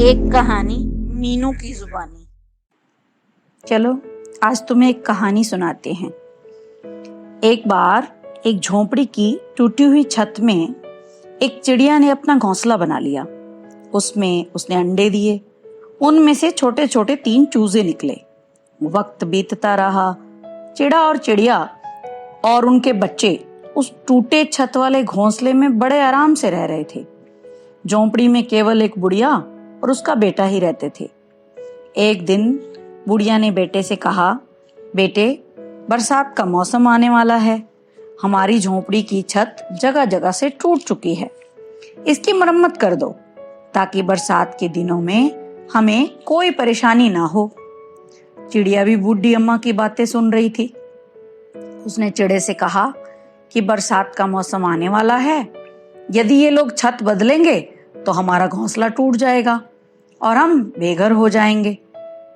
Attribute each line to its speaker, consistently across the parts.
Speaker 1: एक कहानी मीनू की जुबानी।
Speaker 2: चलो आज तुम्हें एक कहानी सुनाते हैं। एक बार एक झोंपड़ी की टूटी हुई छत में एक चिड़िया ने अपना घोंसला बना लिया। उसमें उसने अंडे दिए। उनमें से छोटे छोटे 3 चूजे निकले। वक्त बीतता रहा। चिड़ा और चिड़िया और उनके बच्चे उस टूटे छत वाले घोंसले में बड़े आराम से रह रहे थे। झोंपड़ी में केवल एक बुढ़िया और उसका बेटा ही रहते थे। एक दिन बुढ़िया ने बेटे से कहा, बेटे, बरसात का मौसम आने वाला है। हमारी झोंपड़ी की छत जगह जगह से टूट चुकी है। इसकी मरम्मत कर दो ताकि बरसात के दिनों में हमें कोई परेशानी ना हो। चिड़िया भी बूढ़ी अम्मा की बातें सुन रही थी। उसने चिड़े से कहा कि बरसात का मौसम आने वाला है। यदि ये लोग छत बदलेंगे तो हमारा घोंसला टूट जाएगा और हम बेघर हो जाएंगे।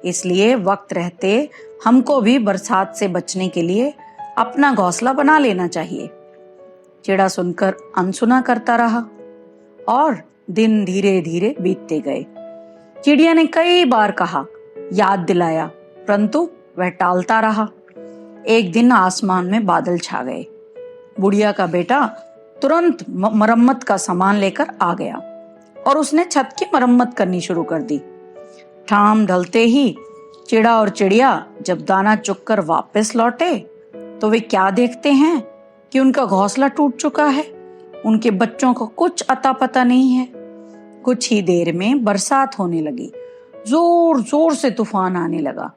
Speaker 2: इसलिए वक्त रहते हमको भी बरसात से बचने के लिए अपना घोंसला बना लेना चाहिए। चिड़ा सुनकर अनसुना करता रहा और दिन धीरे धीरे बीतते गए। चिड़िया ने कई बार कहा, याद दिलाया, परंतु वह टालता रहा। एक दिन आसमान में बादल छा गए। बुढ़िया का बेटा तुरंत मरम्मत का सामान लेकर आ गया और उसने छत की मरम्मत करनी शुरू कर दी। शाम ढलते ही चिड़ा और चिड़िया जब दाना चुगकर वापस लौटे तो वे क्या देखते हैं कि उनका घोंसला टूट चुका है। उनके बच्चों को कुछ अता पता नहीं है। कुछ ही देर में बरसात होने लगी। जोर जोर से तूफान आने लगा।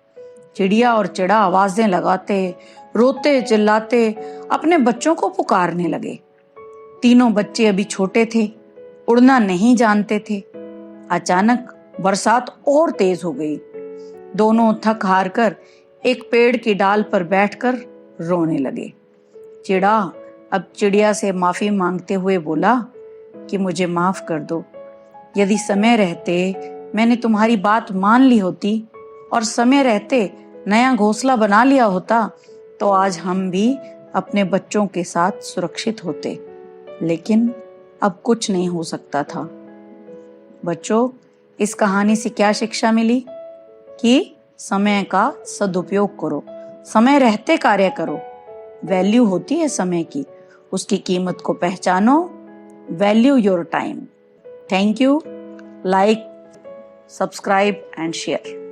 Speaker 2: चिड़िया और चिड़ा आवाजें लगाते, रोते चिल्लाते अपने बच्चों को पुकारने लगे। तीनों बच्चे अभी छोटे थे, उड़ना नहीं जानते थे। अचानक बरसात और तेज हो गई। दोनों थक हार कर एक पेड़ की डाल पर बैठकर रोने लगे। चिड़ा अब चिड़िया से माफी मांगते हुए बोला कि मुझे माफ कर दो। यदि समय रहते मैंने तुम्हारी बात मान ली होती और समय रहते नया घोंसला बना लिया होता तो आज हम भी अपने बच्चों के साथ सुरक्षित होते। लेकिन अब कुछ नहीं हो सकता था। बच्चों, इस कहानी से क्या शिक्षा मिली कि समय का सदुपयोग करो, समय रहते कार्य करो। वैल्यू होती है समय की, उसकी कीमत को पहचानो। Value your time. Thank you. Like, subscribe and share.